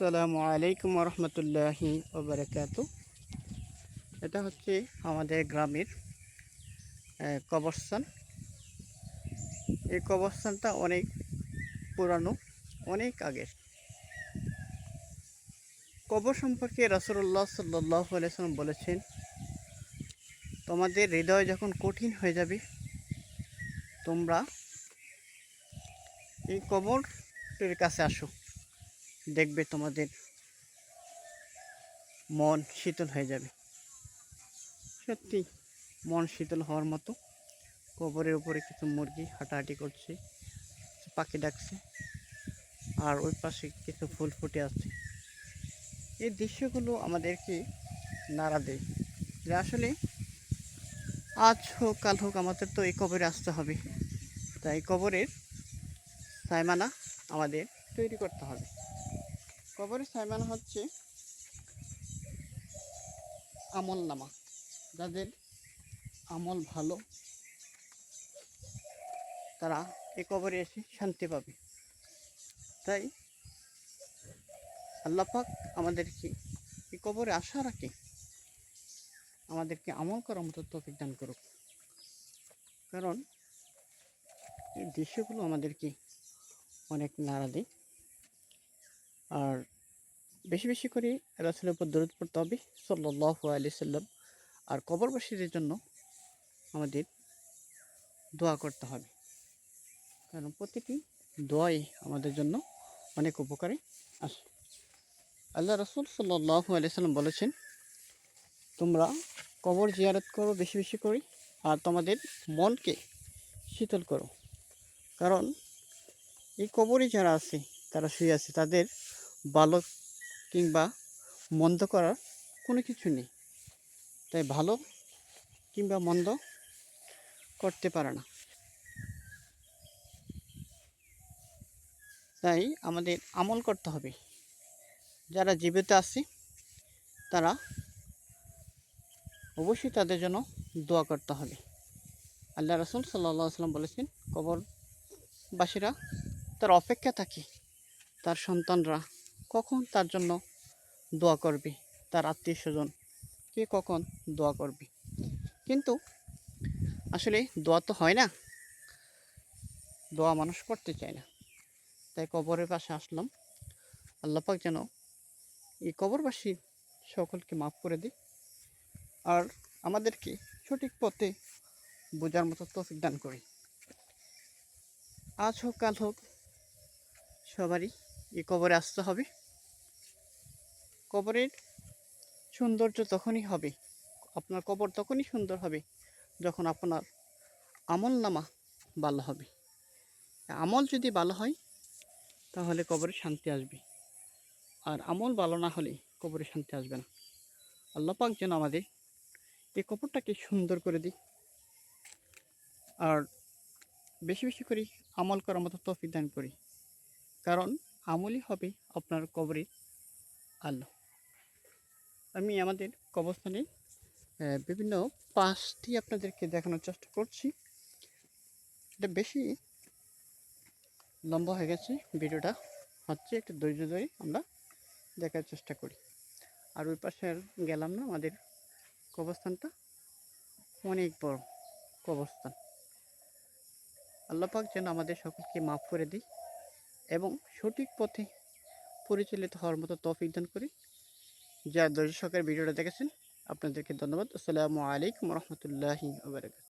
আসসালামু আলাইকুম রহমতুল্লাহি ওবরাকাতু। এটা হচ্ছে আমাদের গ্রামের কবরস্থান। এই কবরস্থানটা অনেক পুরানো, অনেক আগের। কবর সম্পর্কে রাসূলুল্লাহ সাল্লাল্লাহু আলাইহি ওয়াসাল্লাম বলেছেন, তোমাদের হৃদয় যখন কঠিন হয়ে যাবে, তোমরা এই কবরের কাছে আসো, দেখবে তোমাদের মন শীতল হয়ে যাবে। সত্যি মন শীতল হওয়ার মতো। কবরের উপরে কিছু মুরগি হাঁটাহাঁটি করছে, কিছু পাখি ডাকছে, আর ওই পাশে কিছু ফুল ফুটে আছে। এই দৃশ্যগুলো আমাদেরকে নাড়া দেয় যে আসলে আজ হোক কাল হোক আমাদের তো এই কবরে আসতে হবে। তাই কবরের সায়মানা আমাদের তৈরি করতে হবে। কবরের সায়মানা হচ্ছে আমল নামা। যাদের আমল ভালো, তারা এই কবরে এসে শান্তি পাবে। তাই আল্লাহ পাক আমাদেরকে এই কবরে আসার আগে আমাদেরকে আমল করার মতো তৌফিক দান করুক। কারণ এই দৃশ্যগুলো আমাদেরকে অনেক নাড়া দেয়। আর বেশি বেশি করে রাসূলের উপর দরুদ পড়তে হবে সাল্লাল্লাহু আলাইহি সাল্লাম। আর কবরবাসীদের জন্য আমাদের দোয়া করতে হবে, কারণ প্রতিটি দোয়াই আমাদের জন্য অনেক উপকারে আসে। আল্লাহ রাসূল সাল্লাল্লাহু আলাইহি সাল্লাম বলেছেন, তোমরা কবর জিয়ারত করো বেশি বেশি করে, আর তোমাদের মনকে শীতল করো। কারণ এই কবরে যারা আছে, তারা শুয়ে আছে, তাদের ভালো কিংবা মন্দ করার কোনো কিছু নেই। তাই ভালো কিংবা মন্দ করতে পারে না। তাই আমাদের আমল করতে হবে। যারা জীবিত আছে তারা অবশ্যই তাদের জন্য দোয়া করতে হবে। আল্লাহ রাসূল সাল্লাল্লাহু আলাইহি ওয়াসাল্লাম বলেছেন, কবরবাসীরা তার অপেক্ষা থাকে তার সন্তানরা কখন তার জন্য দোয়া করবে, তার আত্মীয় স্বজন কে কখন দোয়া করবে। কিন্তু আসলে দোয়া তো হয় না, দোয়া মানুষ করতে চায় না। তাই কবরের পাশে আসলাম, আল্লাহ পাক যেন এই কবরবাসী সকলকে মাফ করে দিই, আর আমাদেরকে সঠিক পথে বোঝার মতো তৌফিক দান করি। আজ হোক কাল হোক সবারই এই কবরে আসতে হবে। কবরের সৌন্দর্য তখনই হবে, আপনার কবর তখনই সুন্দর হবে যখন আপনার আমল নামা ভালো হবে। আমল যদি ভালো হয় তাহলে কবরে শান্তি আসবে, আর আমল ভালো না হলে কবরে শান্তি আসবে না। আল্লাহ পাক যেন আমাদের এই কবরটাকে সুন্দর করে দিই, আর বেশি বেশি করে আমল করার মতো তৌফিক দান করি। কারণ আমলই হবে আপনার কবরের আলো। আমি আমাদের কবরস্থানে বিভিন্ন পাশ দিয়ে আপনাদেরকে দেখানোর চেষ্টা করছি। এটা বেশি লম্বা হয়ে গেছে ভিডিওটা, হচ্ছে একটু ধৈর্য ধরে আমরা দেখার চেষ্টা করি। আর ওই পাশে আর গেলাম না, আমাদের কবরস্থানটা অনেক বড় কবরস্থান। আল্লাহ পাক যেন আমাদের সকলকে মাফ করে দিই এবং সঠিক পথে পরিচালিত হওয়ার মতো তৌফিক দান করি। যারা ধৈর্য সহকারে ভিডিওটা দেখেছেন আপনাদেরকে ধন্যবাদ। আসসালামু আলাইকুম রহমতুল্লাহি ওয়া বারাকাতুহু।